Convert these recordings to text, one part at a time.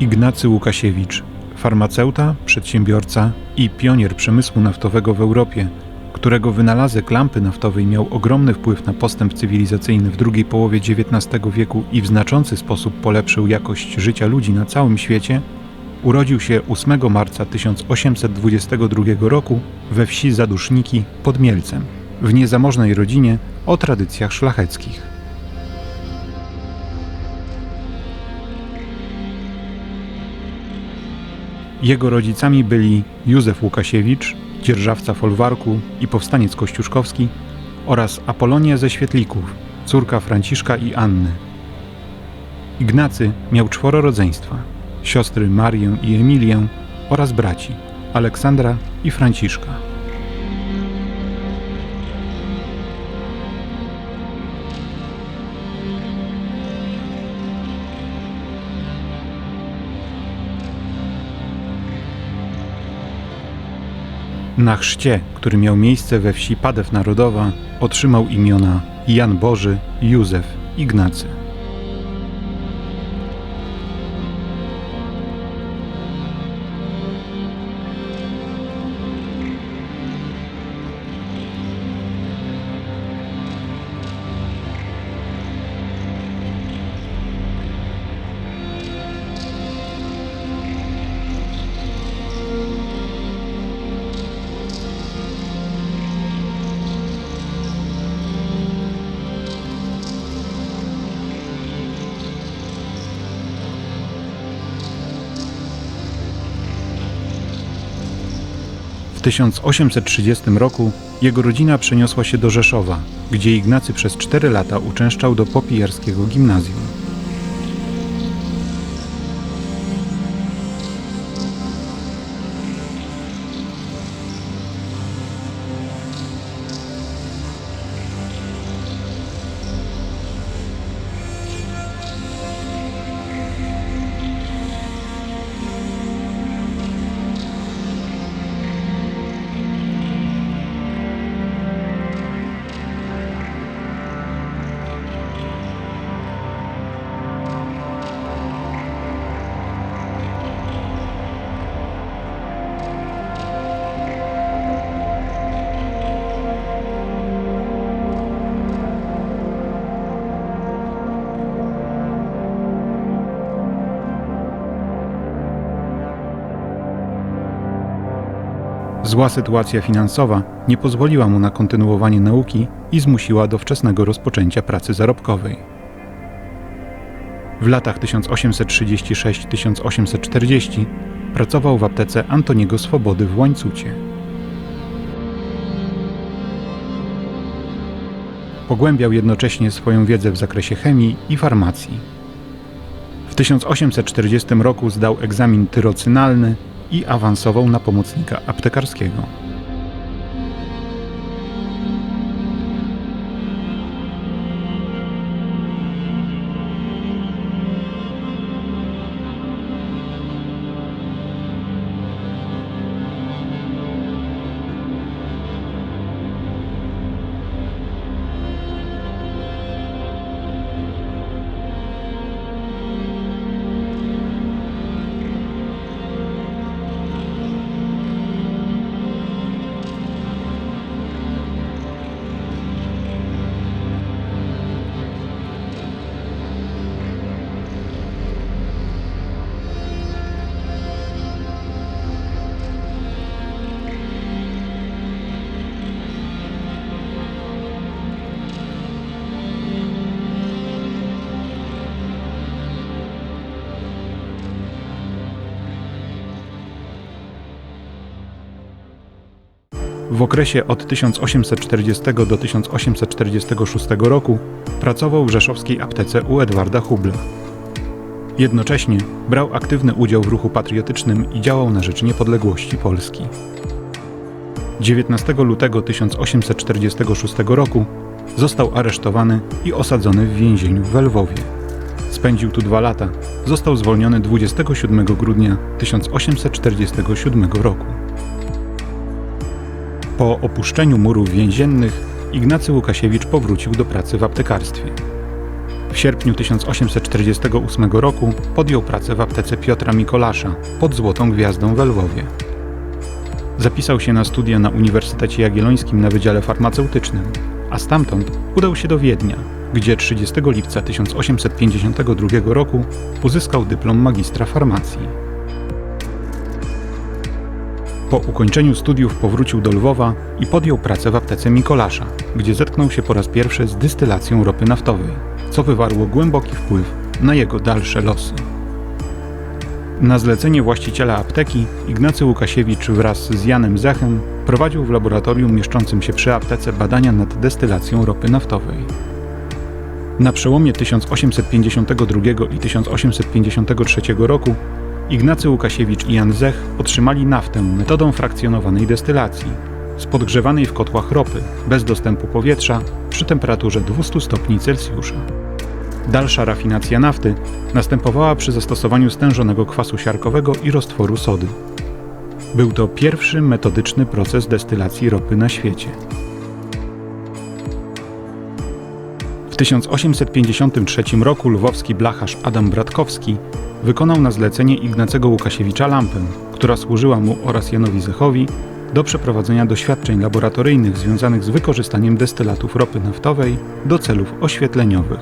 Ignacy Łukasiewicz, farmaceuta, przedsiębiorca i pionier przemysłu naftowego w Europie, którego wynalazek lampy naftowej miał ogromny wpływ na postęp cywilizacyjny w drugiej połowie XIX wieku i w znaczący sposób polepszył jakość życia ludzi na całym świecie, urodził się 8 marca 1822 roku we wsi Zaduszniki pod Mielcem, w niezamożnej rodzinie o tradycjach szlacheckich. Jego rodzicami byli Józef Łukasiewicz, dzierżawca folwarku i powstaniec kościuszkowski, oraz Apolonia ze Świetlików, córka Franciszka i Anny. Ignacy miał 4 rodzeństwa: siostry Marię i Emilię oraz braci Aleksandra i Franciszka. Na chrzcie, który miał miejsce we wsi Padew Narodowa, otrzymał imiona Jan Boży, Józef, Ignacy. W 1830 roku jego rodzina przeniosła się do Rzeszowa, gdzie Ignacy przez 4 lata uczęszczał do popijarskiego gimnazjum. Zła sytuacja finansowa nie pozwoliła mu na kontynuowanie nauki i zmusiła do wczesnego rozpoczęcia pracy zarobkowej. W latach 1836–1840 pracował w aptece Antoniego Swobody w Łańcucie. Pogłębiał jednocześnie swoją wiedzę w zakresie chemii i farmacji. W 1840 roku zdał egzamin tyrocynalny i awansował na pomocnika aptekarskiego. W okresie od 1840 do 1846 roku pracował w rzeszowskiej aptece u Edwarda Hubla. Jednocześnie brał aktywny udział w ruchu patriotycznym i działał na rzecz niepodległości Polski. 19 lutego 1846 roku został aresztowany i osadzony w więzieniu w Lwowie. Spędził tu 2 lata. Został zwolniony 27 grudnia 1847 roku. Po opuszczeniu murów więziennych Ignacy Łukasiewicz powrócił do pracy w aptekarstwie. W sierpniu 1848 roku podjął pracę w aptece Piotra Mikolasza pod Złotą Gwiazdą we Lwowie. Zapisał się na studia na Uniwersytecie Jagiellońskim na Wydziale Farmaceutycznym, a stamtąd udał się do Wiednia, gdzie 30 lipca 1852 roku uzyskał dyplom magistra farmacji. Po ukończeniu studiów powrócił do Lwowa i podjął pracę w aptece Mikolasza, gdzie zetknął się po raz pierwszy z dystylacją ropy naftowej, co wywarło głęboki wpływ na jego dalsze losy. Na zlecenie właściciela apteki Ignacy Łukasiewicz wraz z Janem Zechem prowadził w laboratorium mieszczącym się przy aptece badania nad destylacją ropy naftowej. Na przełomie 1852 i 1853 roku Ignacy Łukasiewicz i Jan Zech otrzymali naftę metodą frakcjonowanej destylacji z podgrzewanej w kotłach ropy bez dostępu powietrza przy temperaturze 200 stopni Celsjusza. Dalsza rafinacja nafty następowała przy zastosowaniu stężonego kwasu siarkowego i roztworu sody. Był to pierwszy metodyczny proces destylacji ropy na świecie. W 1853 roku lwowski blacharz Adam Bratkowski wykonał na zlecenie Ignacego Łukasiewicza lampę, która służyła mu oraz Janowi Zechowi do przeprowadzenia doświadczeń laboratoryjnych związanych z wykorzystaniem destylatów ropy naftowej do celów oświetleniowych.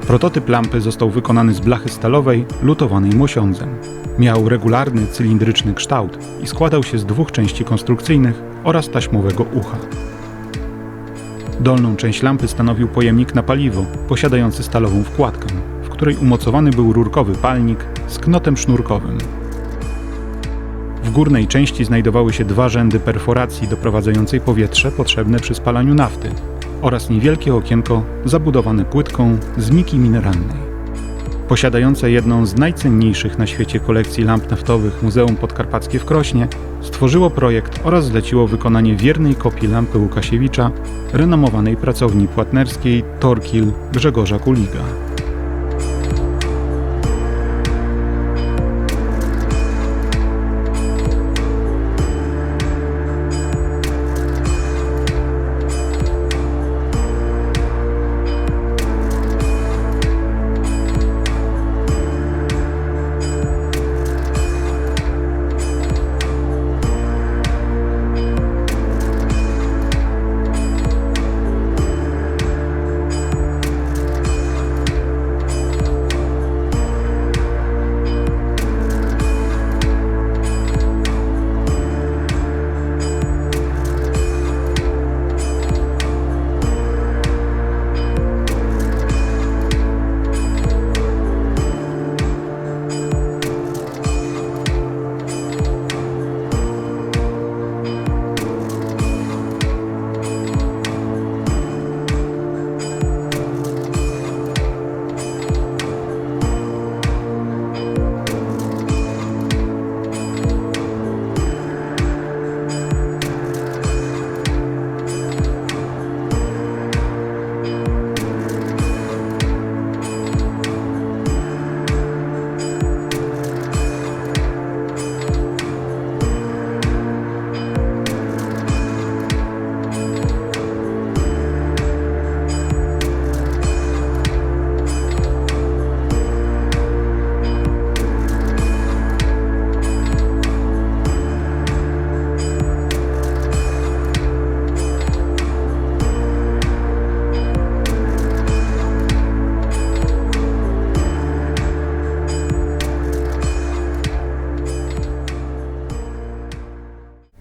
Prototyp lampy został wykonany z blachy stalowej lutowanej mosiądzem. Miał regularny, cylindryczny kształt i składał się z dwóch części konstrukcyjnych oraz taśmowego ucha. Dolną część lampy stanowił pojemnik na paliwo, posiadający stalową wkładkę, w której umocowany był rurkowy palnik z knotem sznurkowym. W górnej części znajdowały się dwa rzędy perforacji doprowadzającej powietrze potrzebne przy spalaniu nafty oraz niewielkie okienko zabudowane płytką z miki mineralnej. Posiadające jedną z najcenniejszych na świecie kolekcji lamp naftowych Muzeum Podkarpackie w Krośnie stworzyło projekt oraz zleciło wykonanie wiernej kopii lampy Łukasiewicza renomowanej pracowni płatnerskiej Torkil Grzegorza Kuliga.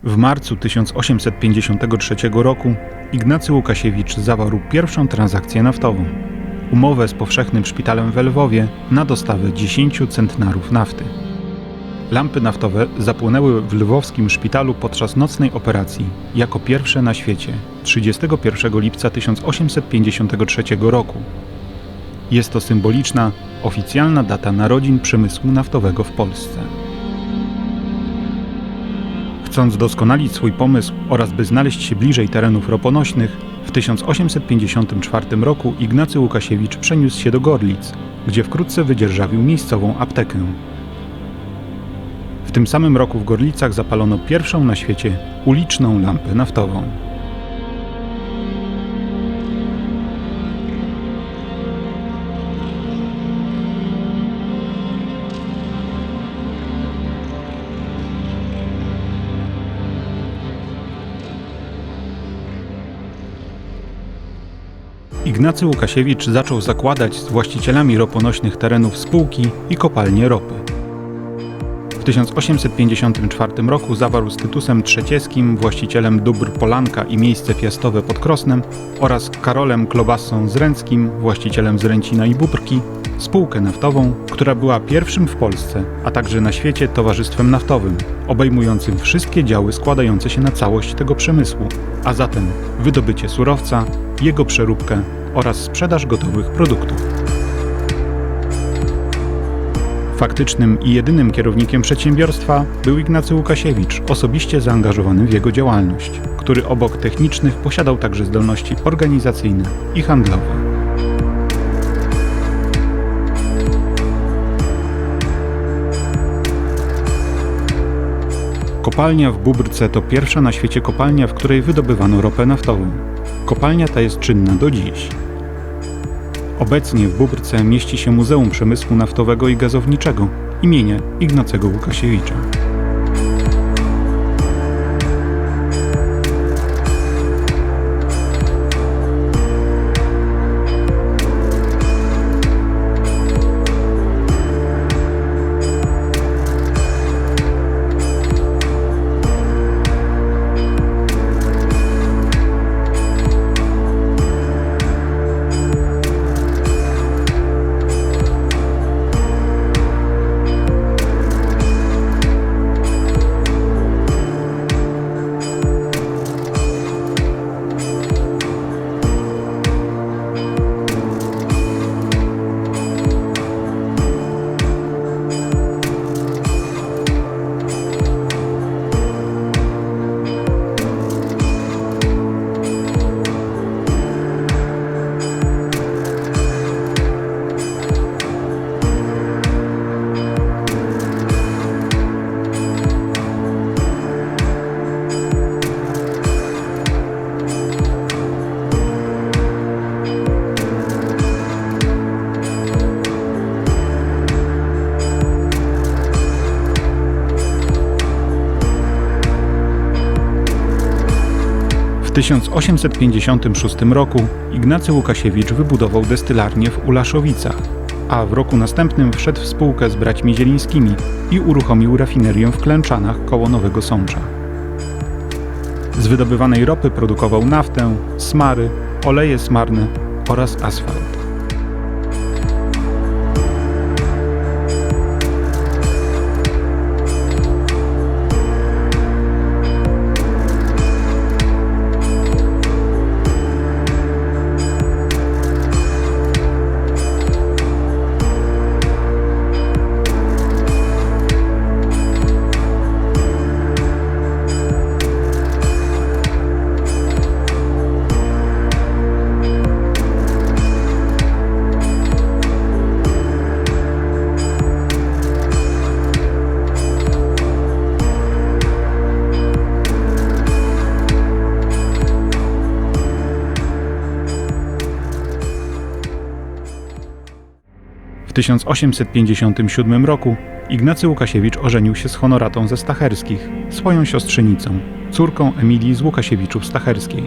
W marcu 1853 roku Ignacy Łukasiewicz zawarł pierwszą transakcję naftową. Umowę z Powszechnym Szpitalem we Lwowie na dostawę 10 centnarów nafty. Lampy naftowe zapłonęły w lwowskim szpitalu podczas nocnej operacji jako pierwsze na świecie 31 lipca 1853 roku. Jest to symboliczna, oficjalna data narodzin przemysłu naftowego w Polsce. Chcąc doskonalić swój pomysł oraz by znaleźć się bliżej terenów roponośnych, w 1854 roku Ignacy Łukasiewicz przeniósł się do Gorlic, gdzie wkrótce wydzierżawił miejscową aptekę. W tym samym roku w Gorlicach zapalono pierwszą na świecie uliczną lampę naftową. Ignacy Łukasiewicz zaczął zakładać z właścicielami roponośnych terenów spółki i kopalnie ropy. W 1854 roku zawarł z Tytusem Trzecieskim, właścicielem dóbr Polanka i miejsce piastowe pod Krosnem, oraz Karolem Klobassą Zręckim, właścicielem Zręcina i Bóbrki, spółkę naftową, która była pierwszym w Polsce, a także na świecie towarzystwem naftowym, obejmującym wszystkie działy składające się na całość tego przemysłu, a zatem wydobycie surowca, jego przeróbkę oraz sprzedaż gotowych produktów. Faktycznym i jedynym kierownikiem przedsiębiorstwa był Ignacy Łukasiewicz, osobiście zaangażowany w jego działalność, który obok technicznych posiadał także zdolności organizacyjne i handlowe. Kopalnia w Bóbrce to pierwsza na świecie kopalnia, w której wydobywano ropę naftową. Kopalnia ta jest czynna do dziś. Obecnie w Bóbrce mieści się Muzeum Przemysłu Naftowego i Gazowniczego imienia Ignacego Łukasiewicza. W 1856 roku Ignacy Łukasiewicz wybudował destylarnię w Ulaszowicach, a w roku następnym wszedł w spółkę z braćmi Zielińskimi i uruchomił rafinerię w Klęczanach koło Nowego Sącza. Z wydobywanej ropy produkował naftę, smary, oleje smarne oraz asfalt. W 1857 roku Ignacy Łukasiewicz ożenił się z Honoratą ze Stacherskich, swoją siostrzenicą, córką Emilii z Łukasiewiczów-Stacherskiej.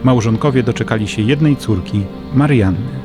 Małżonkowie doczekali się jednej córki, Marianny.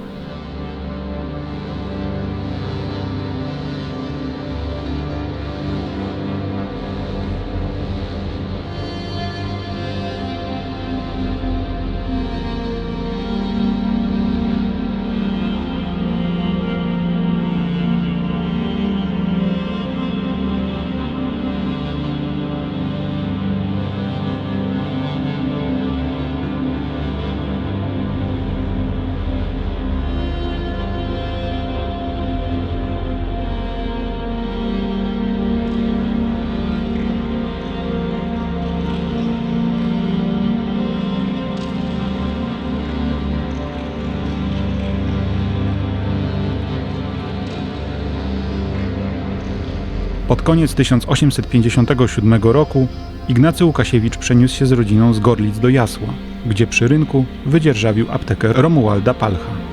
Pod koniec 1857 roku Ignacy Łukasiewicz przeniósł się z rodziną z Gorlic do Jasła, gdzie przy rynku wydzierżawił aptekę Romualda Palcha.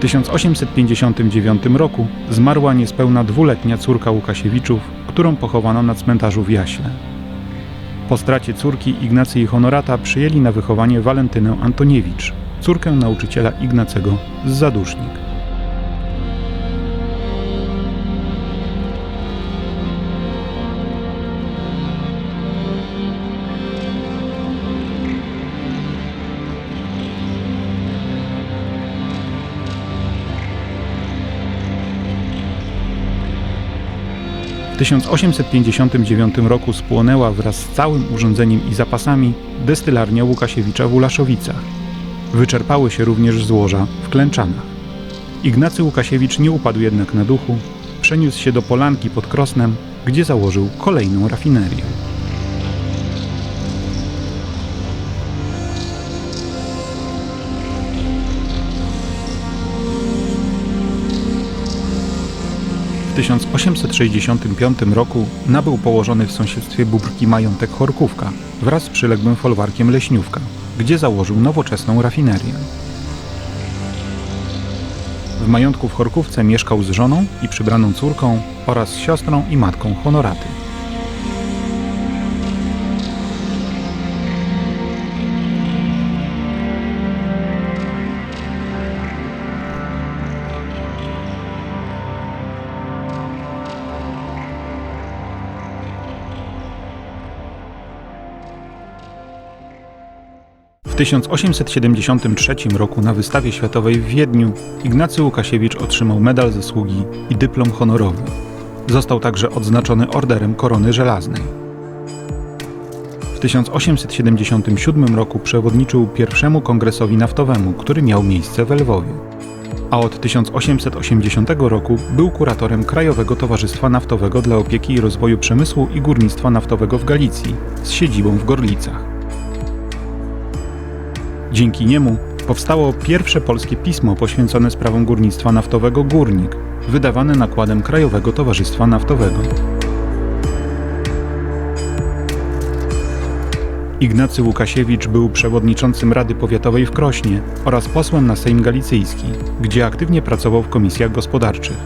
W 1859 roku zmarła niespełna 2-letnia córka Łukasiewiczów, którą pochowano na cmentarzu w Jaśle. Po stracie córki Ignacy i Honorata przyjęli na wychowanie Walentynę Antoniewicz, córkę nauczyciela Ignacego z Zadusznik. W 1859 roku spłonęła wraz z całym urządzeniem i zapasami destylarnia Łukasiewicza w Ulaszowicach. Wyczerpały się również złoża w Klęczanach. Ignacy Łukasiewicz nie upadł jednak na duchu, przeniósł się do Polanki pod Krosnem, gdzie założył kolejną rafinerię. W 1865 roku nabył położony w sąsiedztwie Bóbrki majątek Chorkówka wraz z przyległym folwarkiem Leśniówka, gdzie założył nowoczesną rafinerię. W majątku w Chorkówce mieszkał z żoną i przybraną córką oraz siostrą i matką Honoraty. W 1873 roku na wystawie światowej w Wiedniu Ignacy Łukasiewicz otrzymał medal zasługi i dyplom honorowy. Został także odznaczony Orderem Korony Żelaznej. W 1877 roku przewodniczył pierwszemu kongresowi naftowemu, który miał miejsce w Lwowie. A od 1880 roku był kuratorem Krajowego Towarzystwa Naftowego dla Opieki i Rozwoju Przemysłu i Górnictwa Naftowego w Galicji z siedzibą w Gorlicach. Dzięki niemu powstało pierwsze polskie pismo poświęcone sprawom górnictwa naftowego Górnik, wydawane nakładem Krajowego Towarzystwa Naftowego. Ignacy Łukasiewicz był przewodniczącym Rady Powiatowej w Krośnie oraz posłem na Sejm Galicyjski, gdzie aktywnie pracował w komisjach gospodarczych.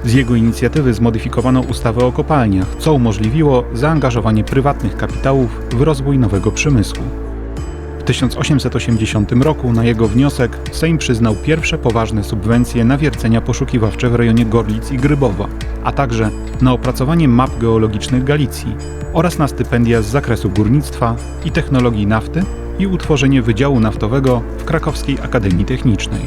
Z jego inicjatywy zmodyfikowano ustawę o kopalniach, co umożliwiło zaangażowanie prywatnych kapitałów w rozwój nowego przemysłu. W 1880 roku na jego wniosek Sejm przyznał pierwsze poważne subwencje na wiercenia poszukiwawcze w rejonie Gorlic i Grybowa, a także na opracowanie map geologicznych Galicji oraz na stypendia z zakresu górnictwa i technologii nafty i utworzenie Wydziału Naftowego w Krakowskiej Akademii Technicznej.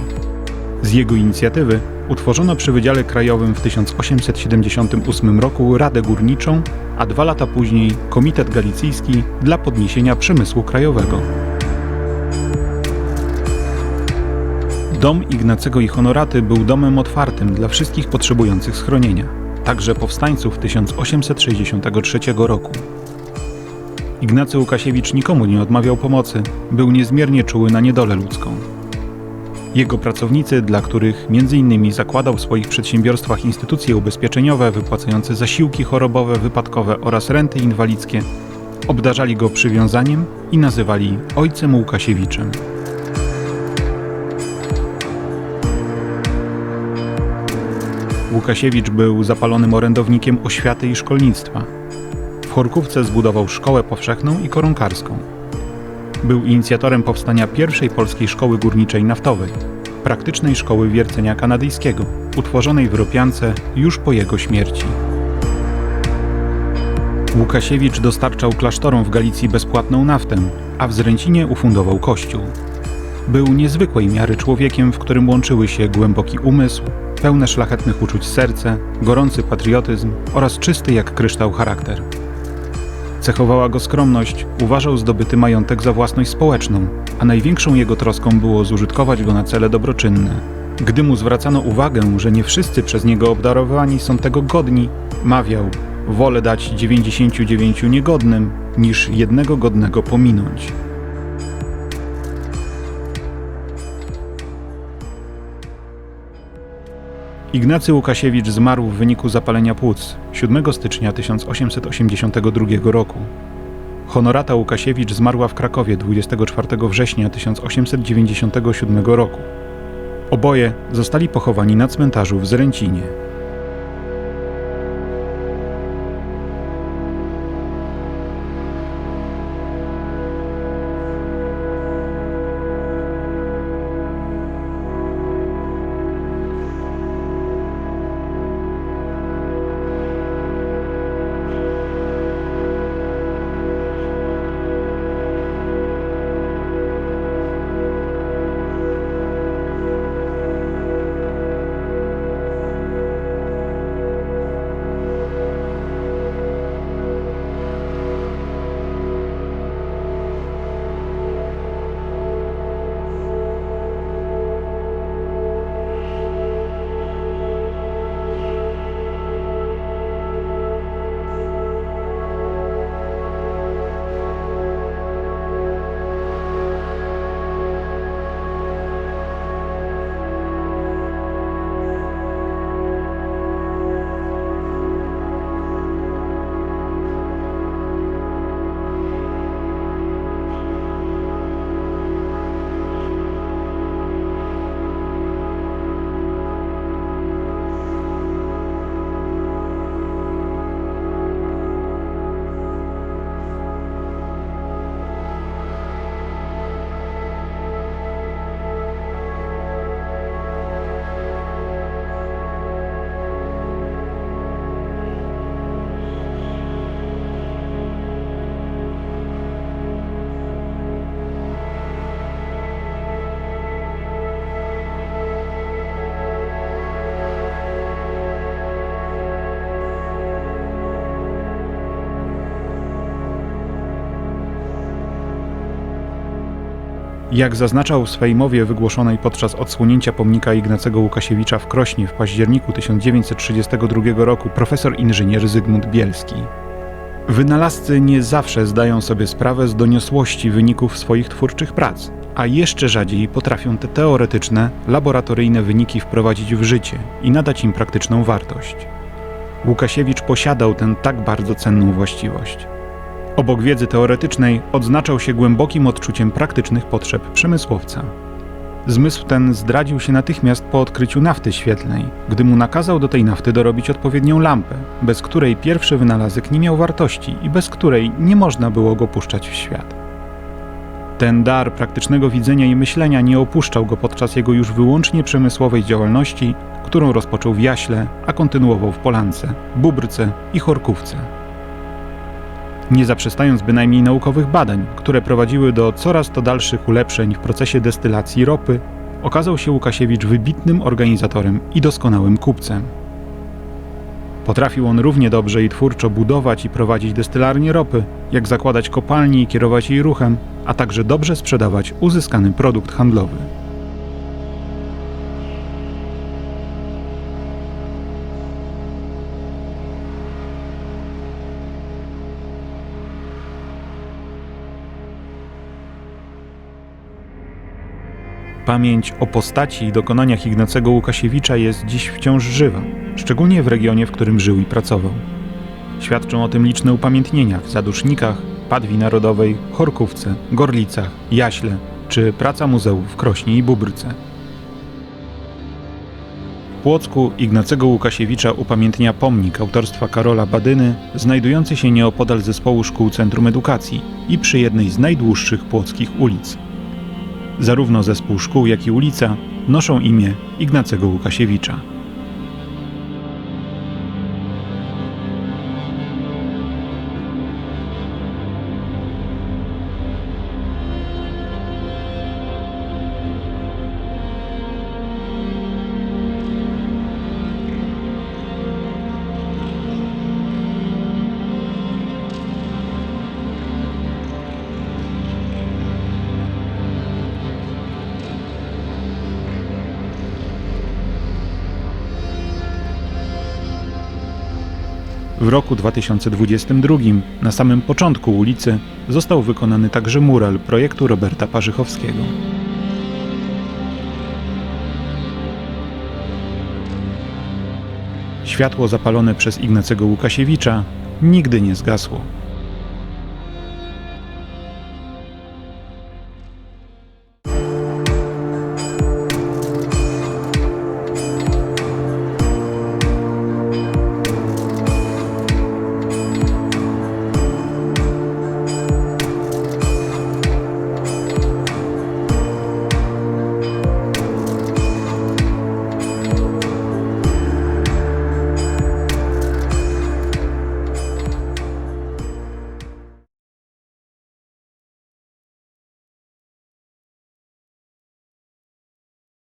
Z jego inicjatywy utworzono przy Wydziale Krajowym w 1878 roku Radę Górniczą, a 2 lata później Komitet Galicyjski dla podniesienia przemysłu krajowego. Dom Ignacego i Honoraty był domem otwartym dla wszystkich potrzebujących schronienia, także powstańców 1863 roku. Ignacy Łukasiewicz nikomu nie odmawiał pomocy, był niezmiernie czuły na niedolę ludzką. Jego pracownicy, dla których m.in. zakładał w swoich przedsiębiorstwach instytucje ubezpieczeniowe wypłacające zasiłki chorobowe, wypadkowe oraz renty inwalidzkie, obdarzali go przywiązaniem i nazywali Ojcem Łukasiewiczem. Łukasiewicz był zapalonym orędownikiem oświaty i szkolnictwa. W Chorkówce zbudował szkołę powszechną i koronkarską. Był inicjatorem powstania pierwszej polskiej szkoły górniczej naftowej, praktycznej szkoły wiercenia kanadyjskiego, utworzonej w Ropiance już po jego śmierci. Łukasiewicz dostarczał klasztorom w Galicji bezpłatną naftę, a w Zręcinie ufundował kościół. Był niezwykłej miary człowiekiem, w którym łączyły się głęboki umysł, pełne szlachetnych uczuć serce, gorący patriotyzm oraz czysty jak kryształ charakter. Cechowała go skromność, uważał zdobyty majątek za własność społeczną, a największą jego troską było zużytkować go na cele dobroczynne. Gdy mu zwracano uwagę, że nie wszyscy przez niego obdarowani są tego godni, mawiał: wolę dać 99 niegodnym, niż jednego godnego pominąć. Ignacy Łukasiewicz zmarł w wyniku zapalenia płuc 7 stycznia 1882 roku. Honorata Łukasiewicz zmarła w Krakowie 24 września 1897 roku. Oboje zostali pochowani na cmentarzu w Zręcinie. Jak zaznaczał w swej mowie wygłoszonej podczas odsłonięcia pomnika Ignacego Łukasiewicza w Krośnie w październiku 1932 roku profesor inżynier Zygmunt Bielski, wynalazcy nie zawsze zdają sobie sprawę z doniosłości wyników swoich twórczych prac, a jeszcze rzadziej potrafią te teoretyczne, laboratoryjne wyniki wprowadzić w życie i nadać im praktyczną wartość. Łukasiewicz posiadał tę tak bardzo cenną właściwość. Obok wiedzy teoretycznej odznaczał się głębokim odczuciem praktycznych potrzeb przemysłowca. Zmysł ten zdradził się natychmiast po odkryciu nafty świetlnej, gdy mu nakazał do tej nafty dorobić odpowiednią lampę, bez której pierwszy wynalazek nie miał wartości i bez której nie można było go puszczać w świat. Ten dar praktycznego widzenia i myślenia nie opuszczał go podczas jego już wyłącznie przemysłowej działalności, którą rozpoczął w Jaśle, a kontynuował w Polance, Bóbrce i Chorkówce. Nie zaprzestając bynajmniej naukowych badań, które prowadziły do coraz to dalszych ulepszeń w procesie destylacji ropy, okazał się Łukasiewicz wybitnym organizatorem i doskonałym kupcem. Potrafił on równie dobrze i twórczo budować i prowadzić destylarnię ropy, jak zakładać kopalnie i kierować jej ruchem, a także dobrze sprzedawać uzyskany produkt handlowy. Pamięć o postaci i dokonaniach Ignacego Łukasiewicza jest dziś wciąż żywa, szczególnie w regionie, w którym żył i pracował. Świadczą o tym liczne upamiętnienia w Zadusznikach, Padwi Narodowej, Chorkówce, Gorlicach, Jaśle czy praca muzeów w Krośnie i Bóbrce. W Płocku Ignacego Łukasiewicza upamiętnia pomnik autorstwa Karola Badyny, znajdujący się nieopodal zespołu szkół Centrum Edukacji i przy jednej z najdłuższych płockich ulic. Zarówno zespół szkół, jak i ulica noszą imię Ignacego Łukasiewicza. W roku 2022, na samym początku ulicy, został wykonany także mural projektu Roberta Parzychowskiego. Światło zapalone przez Ignacego Łukasiewicza nigdy nie zgasło.